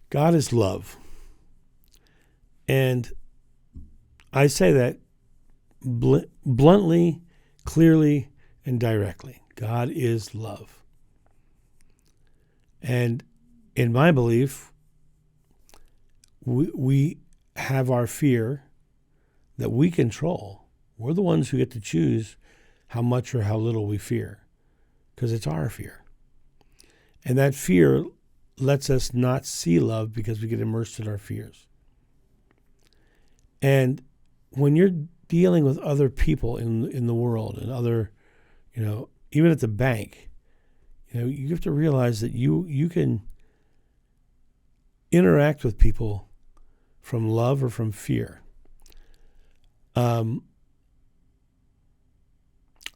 God is love. And I say that bluntly, clearly, and directly. God is love. And in my belief, we have our fear that we control. We're the ones who get to choose how much or how little we fear, because it's our fear. And that fear lets us not see love because we get immersed in our fears. And when you're dealing with other people in the world and other, even at the bank, you have to realize that you can interact with people from love or from fear.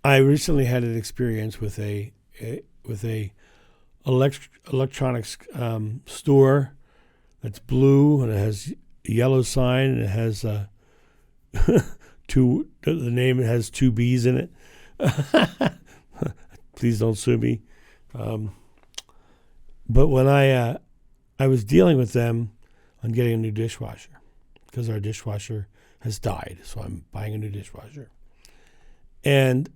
I recently had an experience with a electronics store that's blue and it has a yellow sign and it has the name has two B's in it. Please don't sue me. But when I was dealing with them on getting a new dishwasher because our dishwasher has died, so I'm buying a new dishwasher. And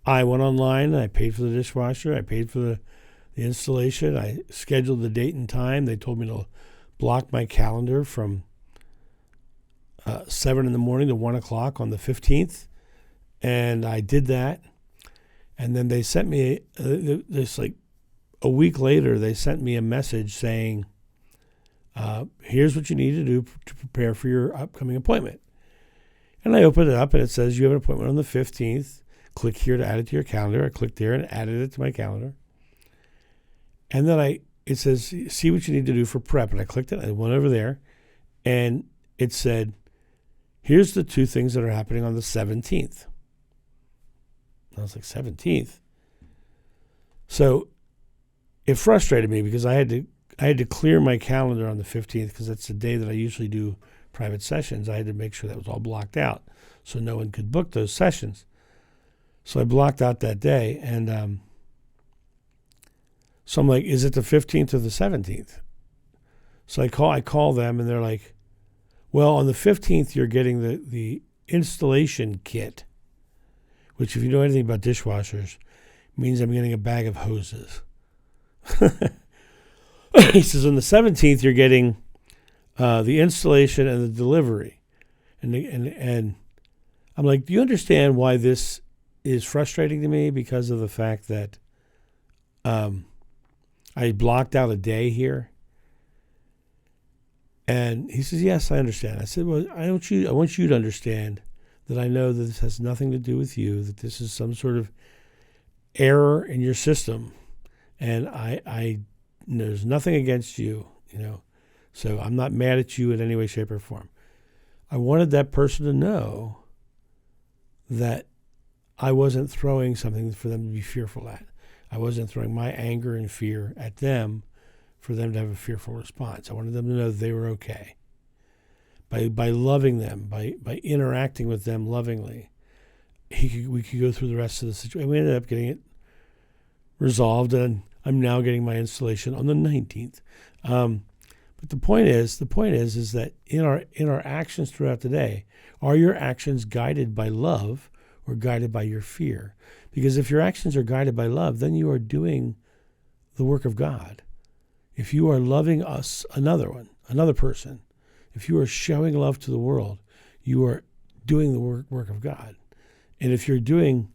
I went online, I paid for the dishwasher, I paid for the installation, I scheduled the date and time. They told me to block my calendar from 7 in the morning to 1 o'clock on the 15th. And I did that. And then they sent me, this like a week later, they sent me a message saying, here's what you need to do to prepare for your upcoming appointment. And I opened it up and it says, you have an appointment on the 15th. Click here to add it to your calendar. I clicked there and added it to my calendar. And then it says, see what you need to do for prep. And I clicked it. I went over there and it said, here's the two things that are happening on the 17th. I was like, 17th? So it frustrated me because I had to clear my calendar on the 15th because that's the day that I usually do private sessions. I had to make sure that was all blocked out so no one could book those sessions. So I blocked out that day, and so I'm like, is it the 15th or the 17th? So I call them, and they're like, well, on the 15th, you're getting the installation kit, which if you know anything about dishwashers, means I'm getting a bag of hoses. He says, on the 17th, you're getting the installation and the delivery. And I'm like, do you understand why this is frustrating to me? Because of the fact that I blocked out a day here. And he says, yes, I understand. I said, well, I want you to understand that I know that this has nothing to do with you, that this is some sort of error in your system. And I there's nothing against you, so I'm not mad at you in any way, shape, or form. I wanted that person to know that I wasn't throwing something for them to be fearful at. I wasn't throwing my anger and fear at them for them to have a fearful response. I wanted them to know that they were okay. By loving them, by interacting with them lovingly, we could go through the rest of the situation. We ended up getting it resolved, and I'm now getting my installation on the 19th. But the point is that in our actions throughout the day, are your actions guided by love or guided by your fear? Because if your actions are guided by love, then you are doing the work of God. If you are loving another person, if you are showing love to the world, you are doing the work of God. And if you're doing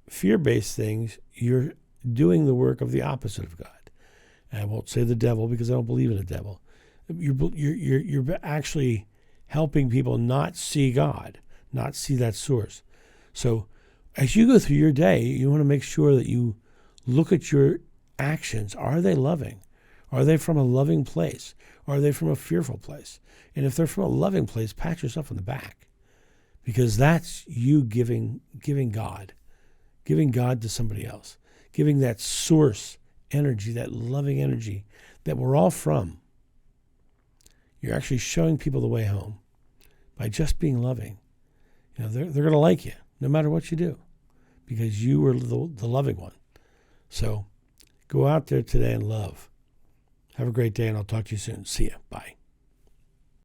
fear-based things, you're doing the work of the opposite of God. And I won't say the devil because I don't believe in the devil. You're actually helping people not see God, not see that source. So as you go through your day, you want to make sure that you look at your actions. Are they loving? Are they from a loving place? Are they from a fearful place? And if they're from a loving place, pat yourself on the back, because that's you giving God to somebody else, giving that source energy, that loving energy that we're all from. You're actually showing people the way home by just being loving. They're going to like you no matter what you do, because you were the loving one. So go out there today and love. Have a great day, and I'll talk to you soon. See ya. Bye.